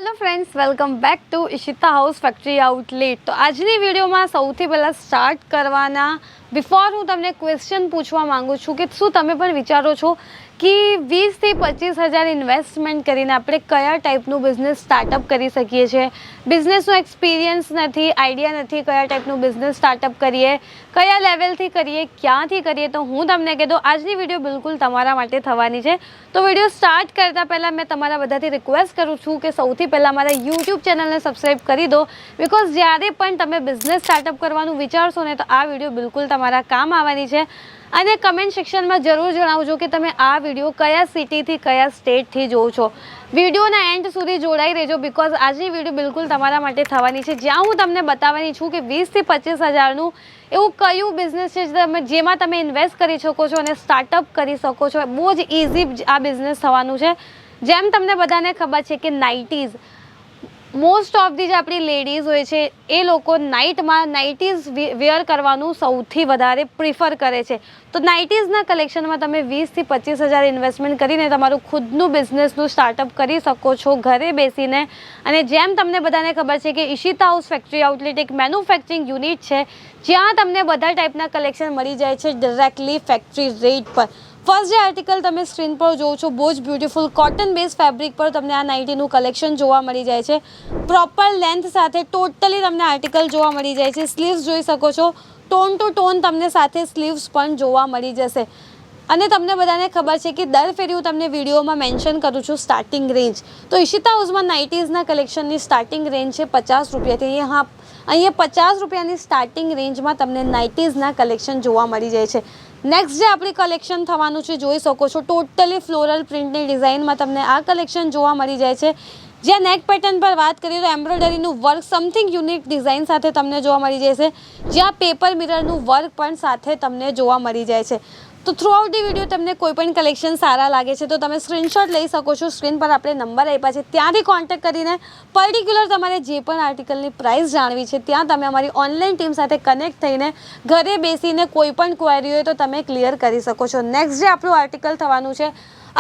Hello friends, welcome back to Ishita house factory outlet. તો આજની વિડીયોમાં સૌથી પહેલાં સ્ટાર્ટ કરવાના બિફોર હું તમને ક્વેશ્ચન પૂછવા માંગુ છું કે શું તમે પણ વિચારો છો કે 20 થી 25 હજાર ઇન્વેસ્ટમેન્ટ કરીને આપણે કયા ટાઈપનું બિઝનેસ સ્ટાર્ટઅપ કરી શકીએ છીએ. બિઝનેસનો એક્સપિરિયન્સ નથી, આઈડિયા નથી કયા ટાઈપનું બિઝનેસ સ્ટાર્ટઅપ કરીએ, કયા લેવલથી કરીએ, ક્યાંથી કરીએ. તો હું તમને કહી દઉં, આજની વિડીયો બિલકુલ તમારા માટે થવાની છે. તો વિડીયો સ્ટાર્ટ કરતાં પહેલાં મેં તમારા બધાથી રિક્વેસ્ટ કરું છું કે સૌથી પહેલાં મારા યુટ્યુબ ચેનલને સબસ્ક્રાઈબ કરી દો, બિકોઝ જ્યારે પણ તમે બિઝનેસ સ્ટાર્ટઅપ કરવાનું વિચારશો ને તો આ વિડીયો બિલકુલ તમારા કામ આવવાની છે. અને કમેન્ટ સેક્શનમાં જરૂર જણાવજો કે તમે આ વિડીયો કયા સિટીથી કયા સ્ટેટથી જોવો છો. વિડીયોના એન્ડ સુધી જોડાઈ રહેજો, બિકોઝ આજની વિડીયો બિલકુલ તમારા માટે થવાની છે, જ્યાં હું તમને બતાવવાની છું કે 20 થી 25 હજારનું એવું કયું બિઝનેસ છે જેમાં તમે ઇન્વેસ્ટ કરી શકો છો અને સ્ટાર્ટઅપ કરી શકો છો. બહુ જ ઇઝી આ બિઝનેસ થવાનું છે. જેમ તમને બધાને ખબર છે કે નાઇટીઝ, મોસ્ટ ઓફ ધી જે આપણી લેડીઝ હોય છે એ લોકો નાઇટીઝ વેર કરવાનું સૌથી વધારે પ્રિફર કરે છે. તો નાઇટીઝના કલેક્શનમાં તમે 20 થી 25 હજાર ઇન્વેસ્ટમેન્ટ કરીને તમારું ખુદનું બિઝનેસનું સ્ટાર્ટઅપ કરી શકો છો ઘરે બેસીને. અને જેમ તમને બધાને ખબર છે કે ઈશિતા હાઉસ ફેક્ટરી આઉટલેટ એક મેન્યુફેક્ચરિંગ યુનિટ છે, જ્યાં તમને બધા ટાઈપના કલેક્શન મળી જાય છે ડાયરેક્ટલી ફેક્ટરી રેટ પર. ફર્સ્ટ જે આર્ટિકલ તમે સ્ક્રીન પર જોવો છો, બહુ જ બ્યુટીફુલ કોટન બેઝ ફેબ્રિક પર તમને આ નાઇટીનું કલેક્શન જોવા મળી જાય છે. પ્રોપર લેન્થ સાથે ટોટલી તમને આર્ટિકલ જોવા મળી જાય છે. સ્લીવ્સ જોઈ શકો છો, ટોન ટુ ટોન તમને સાથે સ્લીવ્સ પણ જોવા મળી જશે. અને તમને બધાને ખબર છે કે દર ફેરી હું તમને વિડીયોમાં મેન્શન કરું છું સ્ટાર્ટિંગ રેન્જ. તો ઈશિતા હાઉસમાં નાઇટીઝના કલેક્શનની સ્ટાર્ટિંગ રેન્જ છે 50 રૂપિયાથી. અહીંયા 50 રૂપિયાની સ્ટાર્ટિંગ રેન્જમાં તમને નાઇટીઝના કલેક્શન જોવા મળી જાય છે. નેક્સ્ટ જે આપણી કલેક્શન થવાનું છે, જોઈ શકો છો ટોટલી ફ્લોરલ પ્રિન્ટની ડિઝાઇનમાં તમને આ કલેક્શન જોવા મળી જાય છે. જ્યાં નેક પેટર્ન પર વાત કરીએ તો એમ્બ્રોઇડરીનું વર્ક સમથિંગ યુનિક ડિઝાઇન સાથે તમને જોવા મળી જાય છે, જ્યાં પેપર મિરરનું વર્ક પણ સાથે તમને જોવા મળી જાય છે. તો થ્રુ આઉટ ધી વિડીયો તમને કોઈ પણ કલેક્શન સારા લાગે છે તો તમે સ્ક્રીનશોટ લઈ શકો છો. સ્ક્રીન પર આપણે નંબર આપ્યા છે, ત્યાંથી કોન્ટેક્ટ કરીને પર્ટિક્યુલર તમારે જે પણ આર્ટિકલની પ્રાઇસ જાણવી છે ત્યાં તમે અમારી ઓનલાઈન ટીમ સાથે કનેક્ટ થઈને ઘરે બેસીને કોઈ પણ ક્વેરી હોય તો તમે ક્લિયર કરી શકો છો. નેક્સ્ટ જે આપણું આર્ટિકલ થવાનું છે,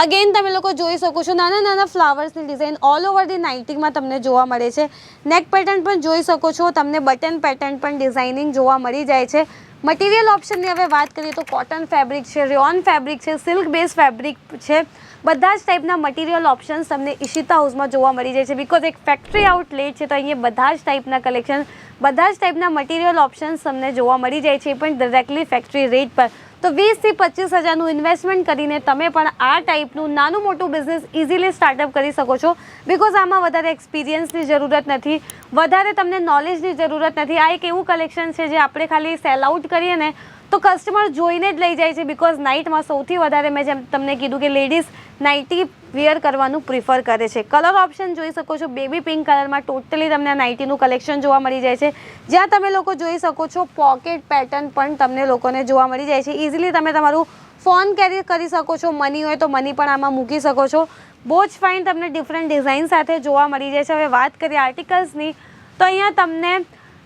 અગેન તમે લોકો જોઈ શકો છો નાના નાના ફ્લાવર્સની ડિઝાઇન ઓલ ઓવર ધી નાઇટીમાં તમને જોવા મળે છે. નેક પેટર્ન પણ જોઈ શકો છો, તમને બટન પેટર્ન પણ ડિઝાઇનિંગ જોવા મળી જાય છે. મટીરિયલ ઓપ્શનની હવે વાત કરીએ તો કોટન ફેબ્રિક છે, રેયોન ફેબ્રિક છે, સિલ્ક બેઝ ફેબ્રિક છે. બધા જ ટાઈપના મટીરિયલ ઓપ્શન્સ તમને ઈશિતા હાઉસમાં જોવા મળી જાય છે, બિકોઝ એક ફેક્ટરી આઉટલેટ છે તો અહીંયા બધા જ ટાઈપના કલેક્શન, બધા જ ટાઈપના મટીરિયલ ઓપ્શન્સ તમને જોવા મળી જાય છે, એ પણ ડાયરેક્ટલી ફેક્ટરી રેટ પર. તો 20 થી 25 હજારનું ઇન્વેસ્ટમેન્ટ કરીને તમે પણ આ ટાઈપનું નાનું મોટું બિઝનેસ ઇઝીલી સ્ટાર્ટઅપ કરી શકો છો, બિકોઝ આમાં વધારે એક્સપિરિયન્સની જરૂરત નથી, વધારે તમને નોલેજની જરૂરત નથી. આ એક એવું કલેક્શન છે જે આપણે ખાલી સેલ આઉટ કરીએ ને તો કસ્ટમર જોઈને જ લઈ જાય છે, બિકોઝ નાઇટમાં સૌથી વધારે મેં જેમ તમને કીધું કે લેડીઝ નાઇટી વેર કરવાનું પ્રિફર કરે છે. કલર ઓપ્શન જોઈ શકો છો, બેબી પિંક કલરમાં ટોટલી તમને નાઇટીનું કલેક્શન જોવા મળી જાય છે, જ્યાં તમે લોકો જોઈ શકો છો પોકેટ પેટર્ન પણ તમને લોકોને જોવા મળી જાય છે. ઇઝીલી તમે તમારું ફોન કેરી કરી શકો છો, મની હોય તો મની પણ આમાં મૂકી શકો છો. બહુ જ ફાઇન તમને ડિફરન્ટ ડિઝાઇન સાથે જોવા મળી જાય છે. હવે વાત કરીએ આર્ટિકલ્સની તો અહીંયા તમને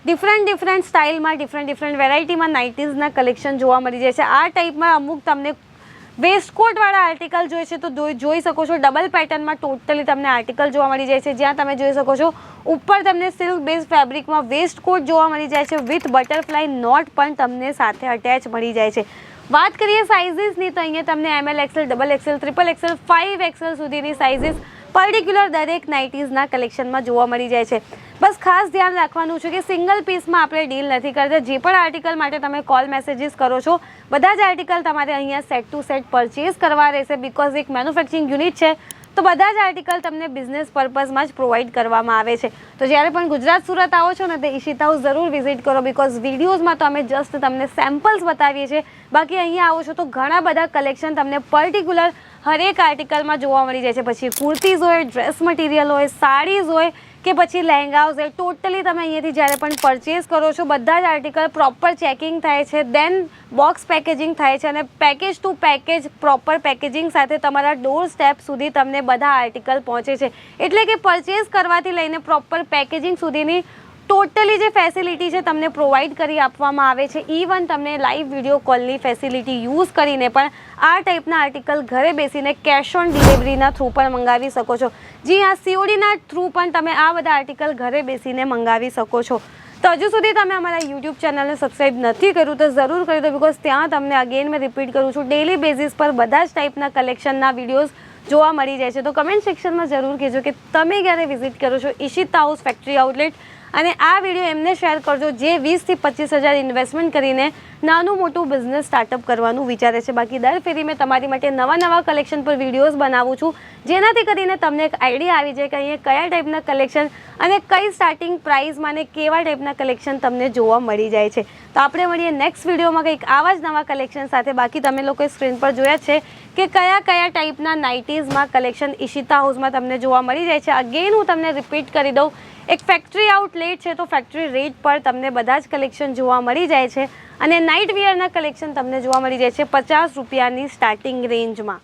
ડિફરન્ટ સ્ટાઇલમાં ડિફરન્ટ વેરાયટીમાં નાઇટીઝના કલેક્શન જોવા મળી જાય છે. આ ટાઈપમાં અમુક તમને વેસ્ટકોટવાળા આર્ટિકલ જોઈએ છે તો જોઈ શકો છો, ડબલ પેટર્નમાં ટોટલી તમને આર્ટિકલ જોવા મળી જાય છે, જ્યાં તમે જોઈ શકો છો ઉપર તમને સિલ્ક બેઝ ફેબ્રિકમાં વેસ્ટકોટ જોવા મળી જાય છે વિથ બટરફ્લાય નોટ પણ તમને સાથે અટેચ મળી જાય છે. વાત કરીએ સાઇઝીસની તો અહીંયા તમને ML XL, double XL, triple XL, 5XL સુધીની સાઇઝીસ પર્ટિક્યુલર દરેક નાઇટીઝના કલેક્શનમાં જોવા મળી જાય છે. બસ ખાસ ધ્યાન રાખવાનું છે કે સિંગલ પીસમાં આપણે ડીલ નથી કરતા. જે પણ આર્ટિકલ માટે તમે કોલ મેસેજીસ કરો છો, બધા જ આર્ટિકલ તમારે અહીંયા સેટ ટુ સેટ પરચેઝ કરવા રહેશે, બિકોઝ એક મેન્યુફેક્ચરિંગ યુનિટ છે તો બધા જ આર્ટિકલ તમને બિઝનેસ પર્પઝમાં જ પ્રોવાઈડ કરવામાં આવે છે. તો જ્યારે પણ ગુજરાત સુરત આવો છો ને તો ઈશિતા હાઉસ જરૂર વિઝિટ કરો, બિકોઝ વિડીયોઝમાં તો અમે જસ્ટ તમને સેમ્પલ્સ બતાવીએ છીએ, બાકી અહીંયા આવો છો તો ઘણા બધા કલેક્શન તમને પર્ટિક્યુલર હરેક આર્ટિકલમાં જોવા મળી જાય છે. પછી કુર્તીઝ હોય, ડ્રેસ મટીરિયલ હોય, સાડીઝ હોય કે પછી લહેંગાઓ હોય, ટોટલી તમે અહીંયાથી જ્યારે પણ પરચેઝ કરો છો બધા જ આર્ટિકલ પ્રોપર ચેકિંગ થાય છે, દેન બોક્સ પેકેજિંગ થાય છે અને package to package proper packaging સાથે તમારા ડોર સ્ટેપ સુધી તમને બધા આર્ટિકલ પહોંચે છે. એટલે કે પરચેઝ કરવાથી લઈને પ્રોપર પેકેજિંગ સુધીની ટોટલી જે ફેસિલિટી છે તમને પ્રોવાઈડ કરી આપવામાં આવે છે. ઇવન તમને લાઈવ વિડીયો કોલની ફેસિલિટી યુઝ કરીને પણ આ ટાઈપના આર્ટિકલ ઘરે બેસીને કેશ ઓન ડિલિવરીના થ્રુ પણ મંગાવી શકો છો. જી હા, CODના થ્રુ પણ તમે આ બધા આર્ટિકલ ઘરે બેસીને મંગાવી શકો છો. તો હજુ સુધી તમે અમારા યુટ્યુબ ચેનલને સબસ્ક્રાઈબ નથી કર્યું તો જરૂર કરી દો, બિકોઝ ત્યાં તમને અગેન મેં રિપીટ કરું છું, ડેલી બેઝિસ પર બધા જ ટાઈપના કલેક્શનના વિડીયોઝ જોવા મળી જાય છે. તો કમેન્ટ સેક્શનમાં જરૂર કહેજો કે તમે ક્યારે વિઝિટ કરો છો ઈશિતા હાઉસ ફેક્ટરી આઉટલેટ, અને આ વિડીયો એમને શેર કરજો જે 20,000 થી 25,000 ઇન્વેસ્ટમેન્ટ કરીને નાનું મોટું બિઝનેસ સ્ટાર્ટઅપ કરવાનું વિચારે છે. બાકી દર ફેરી મેં તમારી માટે નવા કલેક્શન પર વિડીયોઝ બનાવું છું, જેનાથી કરીને તમને એક આઈડિયા આવી જાય કે અહીંયા કયા ટાઈપના કલેક્શન અને કઈ સ્ટાર્ટિંગ પ્રાઇસમાં અને કેવા ટાઈપના કલેક્શન તમને જોવા મળી જાય છે. તો આપણે મળીએ નેક્સ્ટ વિડીયોમાં કંઈક આવા જ નવા કલેક્શન સાથે. બાકી તમે લોકોએ સ્ક્રીન પર જોયા છે કે કયા ટાઈપના નાઇટીઝમાં કલેક્શન ઈશિતા હાઉસમાં તમને જોવા મળી જાય છે. અગેન હું તમને રિપીટ કરી દઉં, એક ફેક્ટરી આઉટલેટ છે તો ફેક્ટરી રેટ પર તમને બધા જ કલેક્શન જોવા મળી જાય છે, અને નાઇટ વિયરના કલેક્શન તમને જોવા મળી જાય છે 50 રૂપિયાની સ્ટાર્ટિંગ રેન્જમાં.